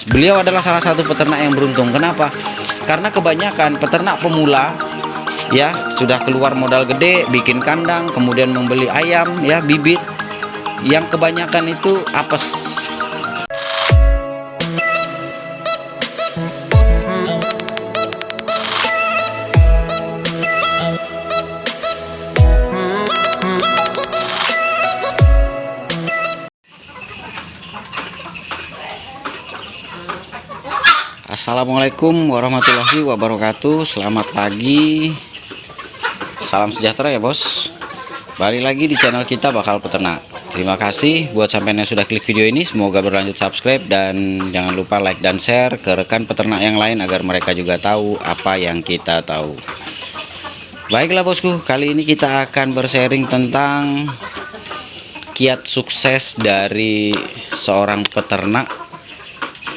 bos, beliau adalah salah satu peternak yang beruntung. Kenapa? Karena kebanyakan peternak pemula ya sudah keluar modal gede, bikin kandang, kemudian membeli ayam ya bibit, yang kebanyakan itu apes. Assalamualaikum warahmatullahi wabarakatuh. Selamat pagi, salam sejahtera ya bos. Balik lagi di channel kita Bakal Peternak. Terima kasih buat sampean yang sudah klik video ini. Semoga berlanjut subscribe dan jangan lupa like dan share ke rekan peternak yang lain agar mereka juga tahu apa yang kita tahu. Baiklah bosku, kali ini kita akan bersharing tentang kiat sukses dari seorang peternak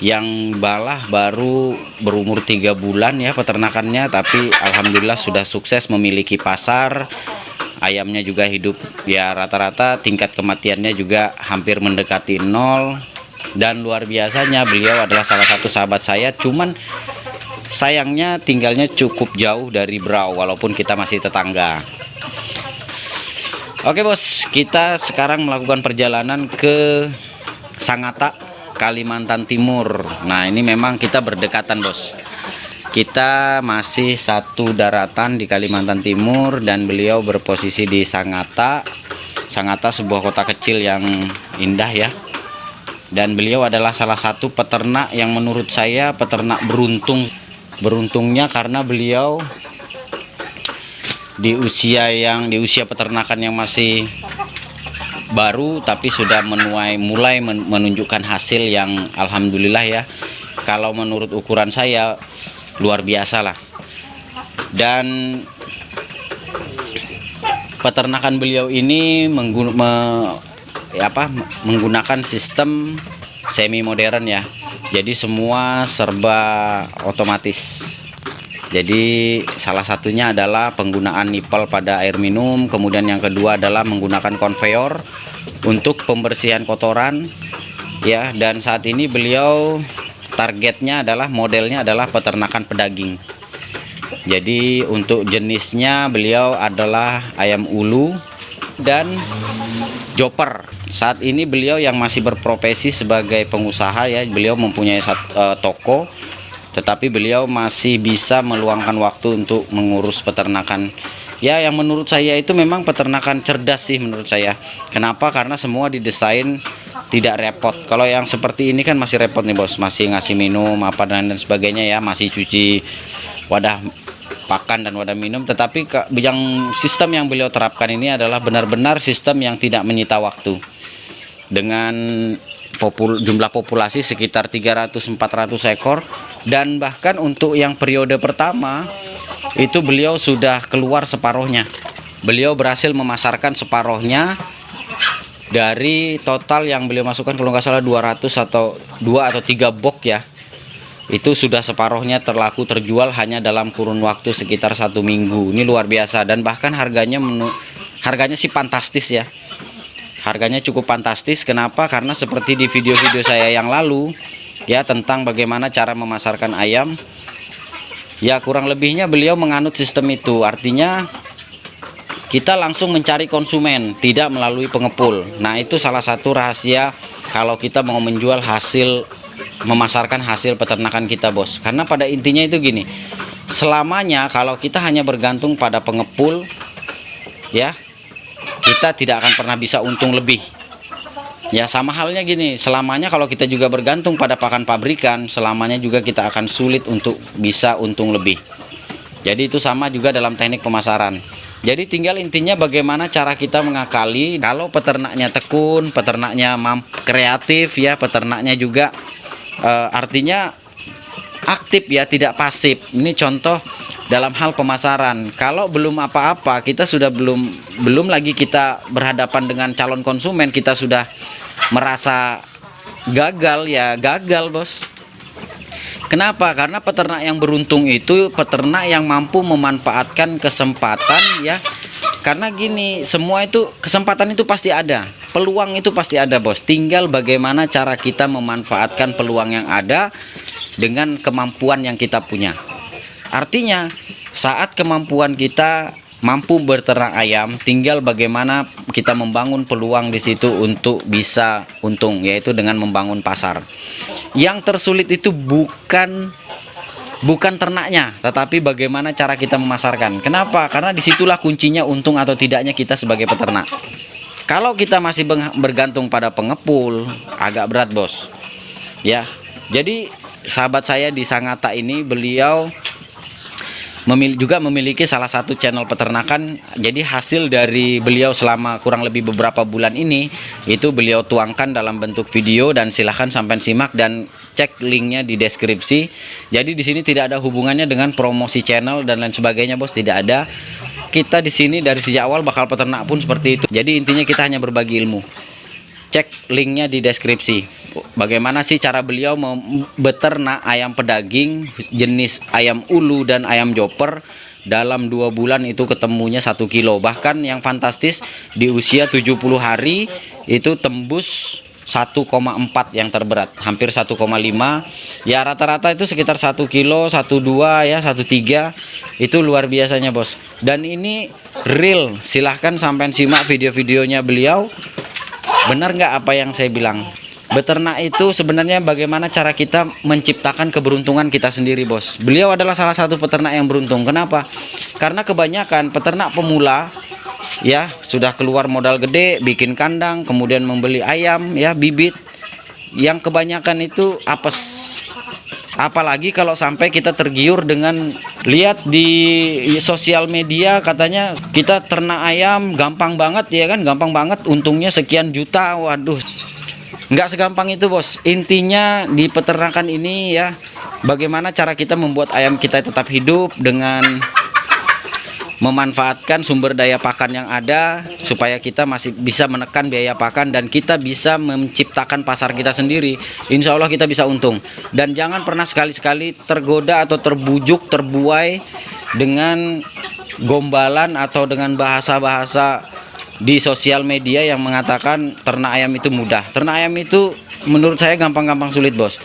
yang baru berumur 3 bulan ya peternakannya, tapi alhamdulillah sudah sukses memiliki pasar. Ayamnya juga hidup ya, rata-rata tingkat kematiannya juga hampir mendekati 0. Dan luar biasanya beliau adalah salah satu sahabat saya, cuman sayangnya tinggalnya cukup jauh dari Brau walaupun kita masih tetangga. Oke bos, kita sekarang melakukan perjalanan ke Sangatta, Kalimantan Timur. Nah ini memang kita berdekatan bos, kita masih satu daratan di Kalimantan Timur dan beliau berposisi di Sangatta. Sangatta sebuah kota kecil yang indah ya, dan beliau adalah salah satu peternak yang menurut saya peternak beruntungnya karena beliau di usia peternakan yang masih baru tapi sudah mulai menunjukkan hasil yang alhamdulillah ya, kalau menurut ukuran saya luar biasa lah. Dan peternakan beliau ini menggunakan sistem semi modern ya, jadi semua serba otomatis. Jadi salah satunya adalah penggunaan nipple pada air minum, kemudian yang kedua adalah menggunakan konveyor untuk pembersihan kotoran ya. Dan saat ini beliau targetnya adalah modelnya adalah peternakan pedaging. Jadi untuk jenisnya beliau adalah ayam ulu dan joper. Saat ini beliau yang masih berprofesi sebagai pengusaha ya, beliau mempunyai toko, tetapi beliau masih bisa meluangkan waktu untuk mengurus peternakan ya, yang menurut saya itu memang peternakan cerdas sih menurut saya. Kenapa? Karena semua didesain tidak repot. Kalau yang seperti ini kan masih repot nih bos, masih ngasih minum apa dan sebagainya ya, masih cuci wadah pakan dan wadah minum. Tetapi yang sistem yang beliau terapkan ini adalah benar-benar sistem yang tidak menyita waktu. Dengan jumlah populasi sekitar 300-400 ekor, dan bahkan untuk yang periode pertama itu beliau sudah keluar separuhnya. Beliau berhasil memasarkan separuhnya dari total yang beliau masukkan, kalau nggak salah 200 atau 2 atau 3 box ya, itu sudah separuhnya terjual hanya dalam kurun waktu sekitar 1 minggu. Ini luar biasa, dan bahkan harganya sih fantastis ya. Harganya cukup fantastis. Kenapa? Karena seperti di video-video saya yang lalu ya, tentang bagaimana cara memasarkan ayam ya, kurang lebihnya beliau menganut sistem itu. Artinya kita langsung mencari konsumen, tidak melalui pengepul. Nah itu salah satu rahasia kalau kita mau menjual memasarkan hasil peternakan kita bos. Karena pada intinya itu gini, selamanya kalau kita hanya bergantung pada pengepul ya, kita tidak akan pernah bisa untung lebih ya. Sama halnya gini, selamanya kalau kita juga bergantung pada pakan pabrikan, selamanya juga kita akan sulit untuk bisa untung lebih. Jadi itu sama juga dalam teknik pemasaran. Jadi tinggal intinya bagaimana cara kita mengakali. Kalau peternaknya tekun, peternaknya kreatif ya, peternaknya juga artinya aktif ya, tidak pasif. Ini contoh dalam hal pemasaran. Kalau belum apa-apa, kita sudah belum lagi kita berhadapan dengan calon konsumen, kita sudah merasa gagal ya, gagal bos. Kenapa? Karena peternak yang beruntung itu peternak yang mampu memanfaatkan kesempatan ya, Karena gini, semua itu kesempatan itu pasti ada, peluang itu pasti ada bos. Tinggal bagaimana cara kita memanfaatkan peluang yang ada dengan kemampuan yang kita punya. Artinya saat kemampuan kita mampu berternak ayam, tinggal bagaimana kita membangun peluang di situ untuk bisa untung, yaitu dengan membangun pasar. Yang tersulit itu bukan ternaknya, tetapi bagaimana cara kita memasarkan. Kenapa? Karena disitulah kuncinya untung atau tidaknya kita sebagai peternak. Kalau kita masih bergantung pada pengepul, agak berat bos. Ya, jadi sahabat saya di Sangatta ini, beliau juga memiliki salah satu channel peternakan. Jadi hasil dari beliau selama kurang lebih beberapa bulan ini itu beliau tuangkan dalam bentuk video, dan silahkan sampai simak dan cek linknya di deskripsi. Jadi di sini tidak ada hubungannya dengan promosi channel dan lain sebagainya bos, tidak ada. Kita di sini dari sejak awal bakal peternak pun seperti itu. Jadi intinya kita hanya berbagi ilmu. Cek linknya di deskripsi. Bagaimana sih cara beliau beternak ayam pedaging jenis ayam ulu dan ayam joper, dalam 2 bulan itu ketemunya 1 kilo. Bahkan yang fantastis di usia 70 hari itu tembus 1,4 yang terberat, hampir 1,5. Ya rata-rata itu sekitar 1 kilo, 1,2 ya, 1,3. Itu luar biasanya bos. Dan ini real, silahkan sampai simak video-videonya beliau. Benar nggak apa yang saya bilang? Beternak itu sebenarnya bagaimana cara kita menciptakan keberuntungan kita sendiri bos. Beliau adalah salah satu peternak yang beruntung. Kenapa? Karena kebanyakan peternak pemula ya sudah keluar modal gede, bikin kandang, kemudian membeli ayam ya, bibit, yang kebanyakan itu apes. Apalagi kalau sampai kita tergiur dengan lihat di sosial media, katanya kita ternak ayam gampang banget ya kan, gampang banget, untungnya sekian juta. Waduh, nggak segampang itu bos. Intinya di peternakan ini ya, bagaimana cara kita membuat ayam kita tetap hidup dengan memanfaatkan sumber daya pakan yang ada, supaya kita masih bisa menekan biaya pakan dan kita bisa menciptakan pasar kita sendiri. Insya Allah kita bisa untung. Dan jangan pernah sekali-sekali tergoda atau terbujuk, terbuai dengan gombalan atau dengan bahasa-bahasa di sosial media yang mengatakan ternak ayam itu mudah. Ternak ayam itu menurut saya gampang-gampang sulit bos.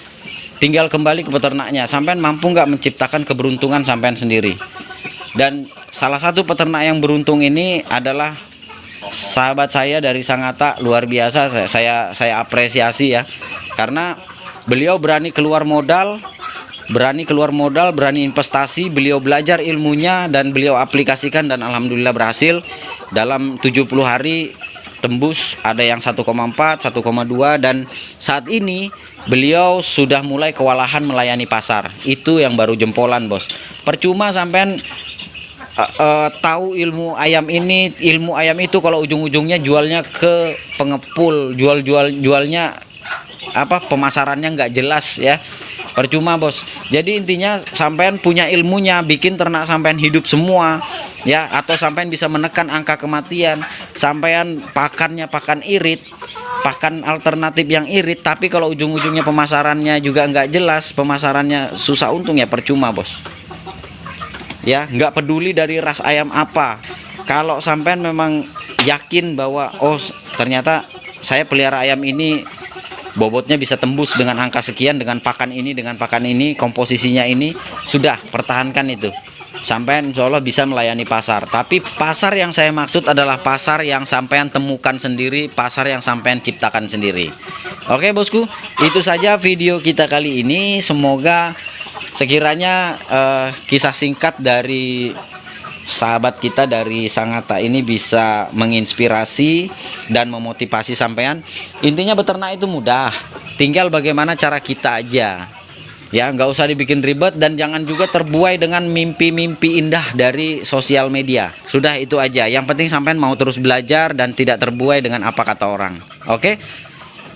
Tinggal kembali ke peternaknya, sampean mampu nggak menciptakan keberuntungan sampean sendiri. Dan salah satu peternak yang beruntung ini adalah sahabat saya dari Sangatta, luar biasa. Saya apresiasi ya, karena beliau berani keluar modal, berani investasi. Beliau belajar ilmunya dan beliau aplikasikan, dan alhamdulillah berhasil. Dalam 70 hari tembus, ada yang 1,4, 1,2, dan saat ini beliau sudah mulai kewalahan melayani pasar. Itu yang baru jempolan bos. Percuma sampean tahu ilmu ayam ini, ilmu ayam itu, kalau ujung-ujungnya jualnya ke pengepul, jualnya apa, pemasarannya nggak jelas ya, percuma bos. Jadi intinya sampean punya ilmunya, bikin ternak sampean hidup semua ya, atau sampean bisa menekan angka kematian. Sampean pakannya pakan irit, pakan alternatif yang irit, tapi kalau ujung-ujungnya pemasarannya juga nggak jelas, pemasarannya susah untung, ya percuma bos. Ya nggak peduli dari ras ayam apa, kalau sampean memang yakin bahwa oh ternyata saya pelihara ayam ini bobotnya bisa tembus dengan angka sekian, dengan pakan ini, komposisinya ini, sudah pertahankan itu sampean, insya Allah bisa melayani pasar. Tapi pasar yang saya maksud adalah pasar yang sampean temukan sendiri, pasar yang sampean ciptakan sendiri. Oke bosku, itu saja video kita kali ini. Semoga sekiranya kisah singkat dari sahabat kita dari Sangatta ini bisa menginspirasi dan memotivasi sampean. Intinya beternak itu mudah, tinggal bagaimana cara kita aja ya, nggak usah dibikin ribet, dan jangan juga terbuai dengan mimpi-mimpi indah dari sosial media. Sudah itu aja, yang penting sampean mau terus belajar dan tidak terbuai dengan apa kata orang. Oke,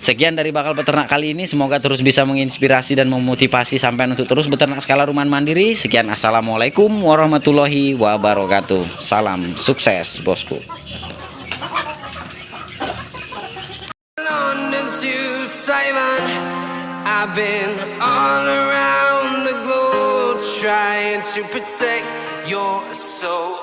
sekian dari Bakal Peternak kali ini, semoga terus bisa menginspirasi dan memotivasi sampean untuk terus beternak skala rumahan mandiri. Sekian, assalamualaikum warahmatullahi wabarakatuh. Salam sukses bosku. I've been all around the globe trying to protect your soul.